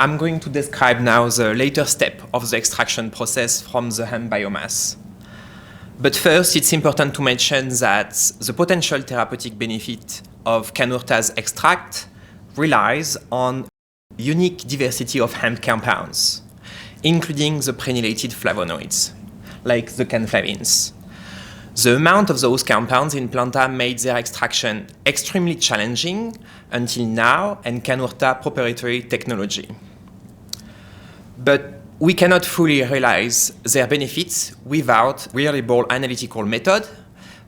I'm going to describe now the later step of the extraction process from the hemp biomass. But first, it's important to mention that the potential therapeutic benefit of Canurta's extract relies on unique diversity of hemp compounds, including the prenulated flavonoids, like the canflavins. The amount of those compounds in planta made their extraction extremely challenging until now and Canurta proprietary technology. But we cannot fully realize their benefits without reliable analytical method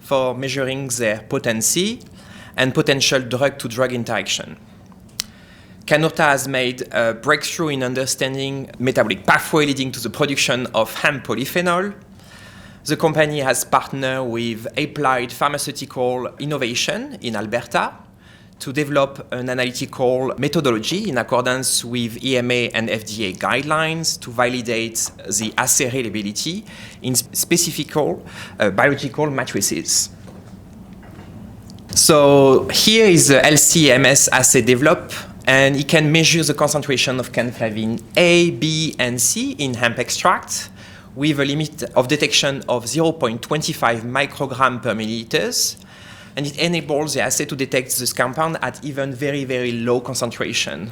for measuring their potency and potential drug-to-drug interaction. Canurta has made a breakthrough in understanding metabolic pathway leading to the production of hemp polyphenol. The company has partnered with Applied Pharmaceutical Innovation in Alberta to develop an analytical methodology in accordance with EMA and FDA guidelines to validate the assay reliability in specific biological matrices. So here is the LC-MS assay developed, and it can measure the concentration of canflavin A, B, and C in hemp extract with a limit of detection of 0.25 microgram per milliliters. And it enables the assay to detect this compound at even very, very low concentration,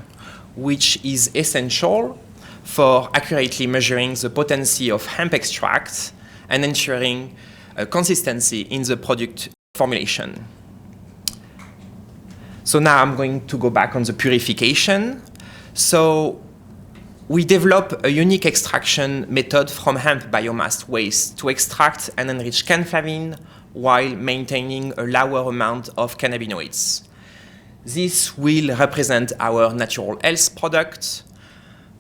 which is essential for accurately measuring the potency of hemp extract and ensuring consistency in the product formulation. So now I'm going to go back on the purification. So we develop a unique extraction method from hemp biomass waste to extract and enrich canflavin while maintaining a lower amount of cannabinoids. This will represent our natural health product,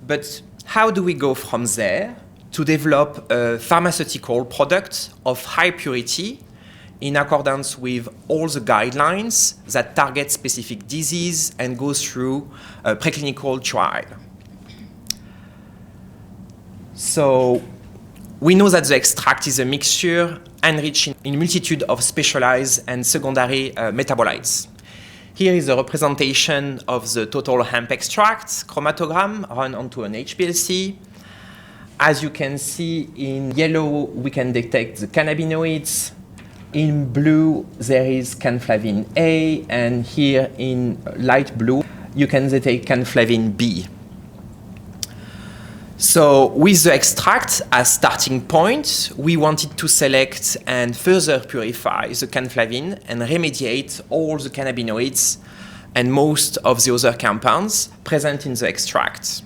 but how do we go from there to develop a pharmaceutical product of high purity in accordance with all the guidelines that target specific disease and go through a preclinical trial? So we know that the extract is a mixture enriched in a multitude of specialized and secondary metabolites. Here is a representation of the total hemp extract chromatogram run onto an HPLC. As you can see, in yellow, we can detect the cannabinoids. In blue, there is canflavin A, and here in light blue, you can detect canflavin B. So with the extract as starting point, we wanted to select and further purify the canflavin and remediate all the cannabinoids and most of the other compounds present in the extract.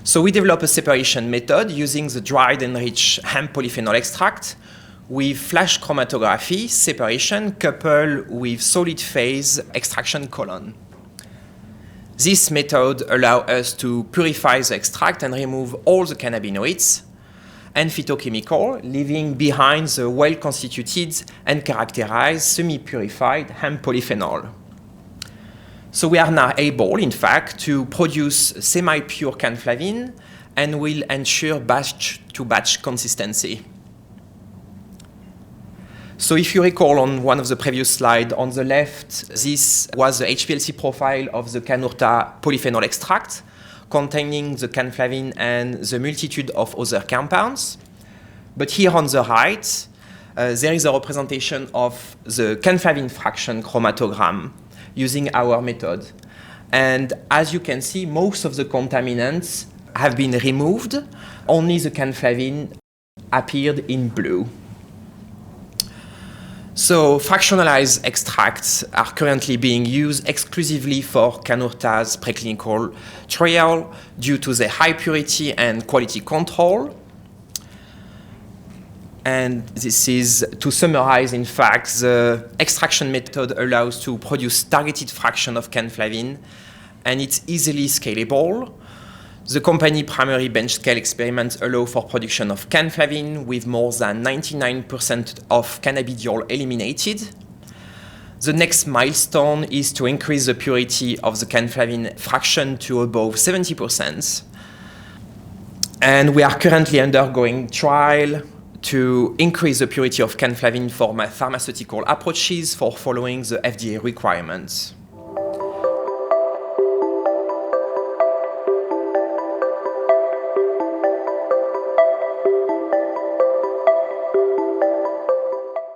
So we developed a separation method using the dried enriched hemp polyphenol extract with flash chromatography separation coupled with solid phase extraction column. This method allows us to purify the extract and remove all the cannabinoids and phytochemical, leaving behind the well-constituted and characterized semi-purified hemp polyphenol. So we are now able, in fact, to produce semi-pure canflavin and will ensure batch-to-batch consistency. So if you recall on one of the previous slides on the left, this was the HPLC profile of the Canurta polyphenol extract containing the canflavin and the multitude of other compounds. But here on the right, there is a representation of the canflavin fraction chromatogram using our method. And as you can see, most of the contaminants have been removed. Only the canflavin appeared in blue. So fractionalized extracts are currently being used exclusively for Canurta's preclinical trial due to their high purity and quality control. And this is, to summarize, in fact, the extraction method allows to produce targeted fraction of canflavin, and it's easily scalable. The company primary bench scale experiments allow for production of canflavin with more than 99% of cannabidiol eliminated. The next milestone is to increase the purity of the canflavin fraction to above 70%. And we are currently undergoing trial to increase the purity of canflavin for pharmaceutical approaches for following the FDA requirements.